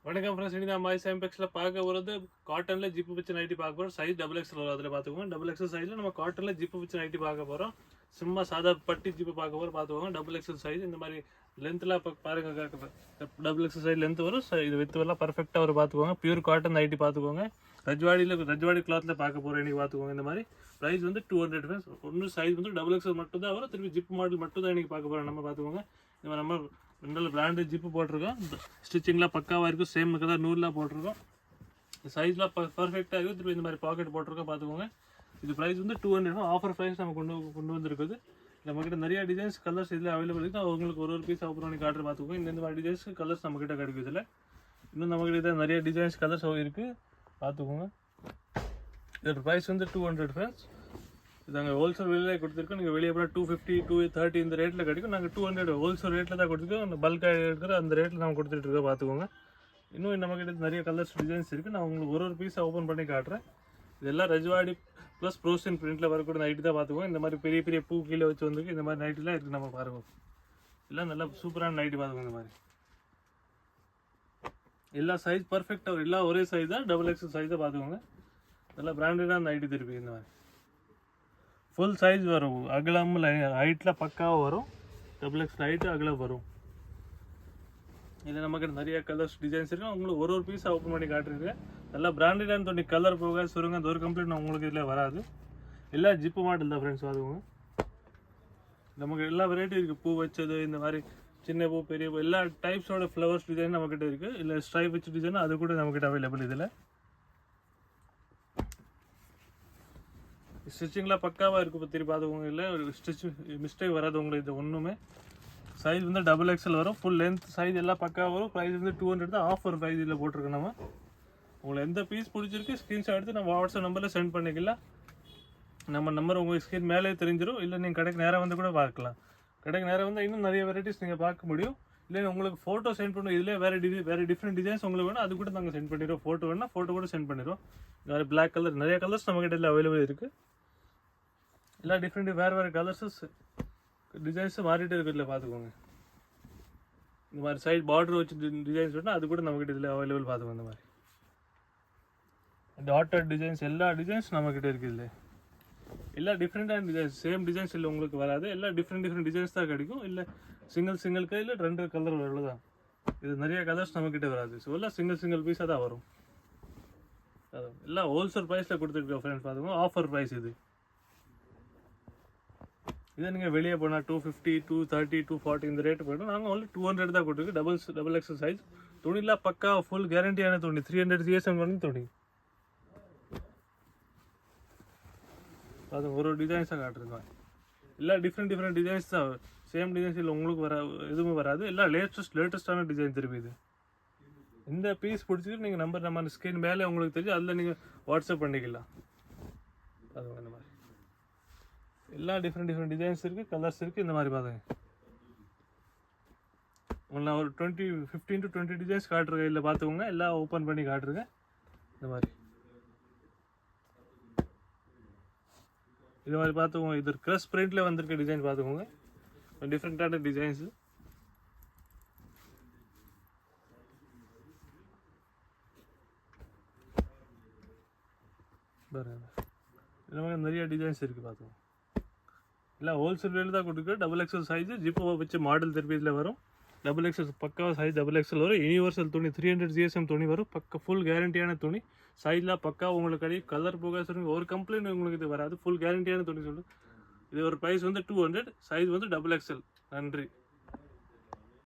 வணக்கம் ஃப்ரெண்ட்ஸ், இனி தான் மாய் சாம்பெக்ஸில் பார்க்க போகிறது காட்டனில் ஜிப்பு வச்சு நைட்டி பார்க்க போகிறோம். சைஸ் XXL வரும். அதில் பார்த்துக்கோங்க. XXL சைஸில் நம்ம காட்டனில் ஜிப்பு வச்சு நைட்டி பார்க்க போகிறோம். சும்மா சாதா பட்டி ஜிப்பு பார்க்க போகிறோம். பார்த்துக்கோங்க. XXL சைஸ் இந்த மாதிரி லென்த்லாம் இப்போ பாருங்கள். XXL சைஸ் லென்த் வரும். இது வித்துவெல்லாம் பர்ஃபெக்டாக வரும். பார்த்துக்கோங்க. பியூர் காட்டன் நைட்டி பார்த்துக்கோங்க. ரஜ்வாடி கிளாத்தில் பார்க்க போகிறோம். இன்றைக்கி பார்த்துக்கோங்க. இந்த மாதிரி ப்ரைஸ் வந்து 200 ஃப்ரெண்ட்ஸ். ஒன்று சைஸ் வந்து XXL மட்டும் தான் வரும். திருப்பி ஜிப் மாடல் மட்டும் தான் இன்றைக்கி பார்க்க போகிறோம். நம்ம பார்த்துக்கோங்க. இந்த மாதிரி நம்ம ரெண்டு பிராண்டு ஜிப்பு போட்டிருக்கோம். ஸ்டிச்சிங்லாம் பக்காவாக இருக்கும். சேம் கலர் நூல்லாம் போட்டிருக்கோம். சைஸ்லாம் பர்ஃபெக்டாக இருக்கும். திருப்பி இந்த மாதிரி பாக்கெட் போட்டிருக்கோம். பார்த்துக்கோங்க. இது ப்ரைஸ் வந்து 200. ஆஃபர் ப்ரைஸ் நம்ம கொண்டு வந்திருக்குது. நம்மக்கிட்ட நிறைய டிசைன்ஸ் கலர்ஸ் இதில் அவைலபிள் இருக்குது. உங்களுக்கு ஒரு பீஸ் ஓப்பன் பண்ணி காட்டுற பார்த்துக்கோங்க. இந்த மாதிரி டிசைன்ஸ் கலர்ஸ் நம்மக்கிட்ட கிடைக்கும். இதில் இன்னும் நம்மக்கிட்ட நிறைய டிசைன்ஸ் கலர்ஸ் இருக்குது. பார்த்துக்கோங்க. இதோட ப்ரைஸ் வந்து 200 ஃப்ரெண்ட்ஸ். இது நாங்கள் ஹோல்சேல் விலையிலே கொடுத்துருக்கோம். நீங்கள் வெளியே போனால் 250, 230 இந்த ரேட்டில் கிடைக்கும். நாங்கள் 200 ஹோல்சேல் ரேட்டில் தான் கொடுத்துருக்கோம். அந்த பல்காக இருக்கிற அந்த ரேட்டில் நம்ம கொடுத்துட்ருக்கோம். பார்த்துக்கோங்க. இன்னும் நம்மக்கிட்ட நிறைய கலர்ஸ் டிசைன்ஸ் இருக்குது. நான் உங்களுக்கு ஒரு பீஸை ஓப்பன் பண்ணி காட்டுறேன். இதெல்லாம் ரஜ்வாடி ப்ளஸ் ப்ரோசின் பிரிண்டில் வரக்கூடிய நைட்டு தான். பார்த்துக்கோங்க. இந்த மாதிரி பெரிய பெரிய பூ கீழே வச்சு வந்துருக்கு. இந்த மாதிரி நைட்டுலாம் இருக்குது. நம்ம பாருங்க. எல்லாம் நல்லா சூப்பரான நைட்டு பார்த்துக்கோங்க. இந்த மாதிரி எல்லா சைஸ் பர்ஃபெக்டாக வரும். எல்லாம் ஒரே சைஸ் தான். XXL சைஸ் தான். பார்த்துக்கோங்க. நல்லா பிராண்டடாக நைட்டு திருப்பி இந்த மாதிரி ஃபுல் சைஸ் வரும். அகலம் ஹைட்டில் பக்காவாக வரும். XXL ஹைட்டு அகலம் வரும். இதில் நமக்கு நிறைய கலர்ஸ் டிசைன்ஸ் இருக்குது. உங்களுக்கு ஒரு பீஸ் ஓப்பன் பண்ணி காட்டுறேன். நல்லா பிராண்டடான தோணி கலர் போக சுருங்க அந்த ஒரு கம்ப்ளீட் உங்களுக்கு இதில் வராது. எல்லாம் ஜிப்பு மாடல் தான் ஃப்ரெண்ட்ஸ். அதுவும் நமக்கு எல்லா வெரைட்டி இருக்குது. பூ வச்சது, இந்த மாதிரி சின்ன பூ, பெரிய பூ, எல்லா டைப்ஸோட ஃப்ளவர்ஸ் டிசைன் நம்மக்கிட்ட இருக்குது. இல்லை ஸ்ட்ரைப் வச்சு டிசைன் அது கூட நம்மக்கிட்ட அவைலபிள். இதில் ஸ்டிச்சிங்லாம் பக்காவாக இருக்குது. இப்போ திருப்பி பார்த்துக்கோங்க. இல்லை ஸ்டிச் மிஸ்டேக் வராது உங்களுக்கு. இது ஒன்றுமே சைஸ் வந்து XXL வரும். ஃபுல் லென்த் சைஸ் எல்லாம் பக்காவாக வரும். ப்ரைஸ் வந்து 200 தான். ஆஃபர் ப்ரைஸ் இதில் போட்டிருக்கோம். நம்ம உங்களுக்கு எந்த பீஸ் பிடிச்சிருக்கு ஸ்க்ரீன்ஷாட் எடுத்து நம்ம வாட்ஸ்அப் நம்பரில் சென்ட் பண்ணிக்கலாம். நம்ம நம்பர் உங்களுக்கு ஸ்க்ரீன் மேலே தெரிஞ்சிடும். இல்லை நீங்கள் கடைக்கு நேராக வந்து கூட பார்க்கலாம். கடைக்கு நேராக வந்து இன்னும் நிறைய வெரைட்டிஸ் நீங்கள் பார்க்க முடியும். இல்லை உங்களுக்கு ஃபோட்டோ சென்ட் பண்ணுவோம். இதில் வேறு டிஃப்ரெண்ட் டிசைன்ஸ் உங்களுக்கு வேணும். அது கூட நாங்கள் சென்ட் பண்ணிடுவோம். ஃபோட்டோ வேணால் ஃபோட்டோ கூட சென்ட் பண்ணிடுவோம். வேறு பிளாக் கலர் நிறைய கலர்ஸ் நம்மக்கிட்ட எல்லாம் அவைலபிள் இருக்குது. எல்லாம் டிஃப்ரெண்ட் வேறு கலர்ஸஸ் டிசைன்ஸும் மாறிட்டு இருக்குது. இல்லை பார்த்துக்கோங்க. இந்த மாதிரி சைட் பார்டர் வச்சு டிசைன்ஸ் வேணால் அது கூட நம்மக்கிட்ட இதில் அவைலபிள். பார்த்துக்கோங்க. இந்த மாதிரி டாட்டட் டிசைன்ஸ் எல்லா டிசைன்ஸ் நம்மக்கிட்ட இருக்குது. இல்லை எல்லாம் டிஃப்ரெண்ட்டான டிசைன்ஸ். சேம் டிசைன்ஸ் இல்லை உங்களுக்கு வராது. எல்லாம் டிஃப்ரெண்ட் டிசைன்ஸ் தான் கிடைக்கும். இல்லை சிங்கிள் கையில் 2 கலர் அவ்வளோதான். இது நிறைய கலர்ஸ் நம்மக்கிட்ட வராது. ஸோ எல்லாம் சிங்கிள் பீஸாக தான் வரும். எல்லாம் ஹோல்சேல் ப்ரைஸில் கொடுத்துருக்கோம் ஃப்ரெண்ட்ஸ். பார்த்துக்கோங்க. ஆஃபர் ப்ரைஸ் இது. இதை நீங்கள் வெளியே போனால் 250, 230, 240 இந்த ரேட்டு போய்டும். நாங்கள் ஒன்லி 200 தான் கொடுத்துருக்கு. XXL size. துணிலாம் பக்கா ஃபுல் கேரண்டியான துணி. 300 GSM பண்ணி துணி. அது ஒரு டிசைன்ஸாக காட்டுருங்க. எல்லாம் டிஃப்ரெண்ட் டிசைன்ஸ் தான். சேம் டிசைன்ஸ் இல்லை உங்களுக்கு எதுவும் வராது. எல்லாம் லேட்டஸ்டான டிசைன் திருப்பி. இது இந்த பீஸ் பிடிச்சிட்டு நீங்கள் நம்ம ஸ்க்ரீன் மேலே உங்களுக்கு தெரியும். அதில் நீங்கள் வாட்ஸ்அப் பண்ணிக்கலாம். அது இந்த மாதிரி எல்லாம் டிஃப்ரெண்ட் டிசைன்ஸ் இருக்குது, கலர்ஸ் இருக்குது. இந்த மாதிரி பாருங்க. உங்களுக்கு நான் ஒரு 15 to 20 டிசைன்ஸ் காட்டுருக்கேன். இல்லை பார்த்துக்கோங்க. எல்லாம் ஓப்பன் பண்ணி காட்டுருக்கேன். இந்த மாதிரி பார்த்துக்கோங்க. இது க்ரஷ் பிரிண்டில் வந்திருக்க டிசைன் பார்த்துக்கோங்க. டிஃப்ரெண்ட்டான டிசைன்ஸு. இந்த மாதிரி நிறைய டிசைன்ஸ் இருக்குது. பார்த்துக்கோங்க. எல்லாம் ஹோல்சேல் ரேட்டில் தான் கொடுக்குறோம். XXL சைஸு ஜிப்போ வச்சு மாடல் திருப்பி இதில் வரும். XXL பக்காவாக சைஸ் XXL வரும். யூனிவர்சல் துணி 300 GSM துணி வரும். ஃபுல் கேரண்டியான துணி. சைட்லாம் பக்கா உங்களுக்கு கிடைக்கும். கலர் போக சொல்லுங்கள். ஒரு கம்ப்ளைண்ட் உங்களுக்கு இது வராது. ஃபுல் கேரண்டியான துணி சொல்லு. இது ஒரு ப்ரைஸ் வந்து 200. சைஸ் வந்து XXL. நன்றி.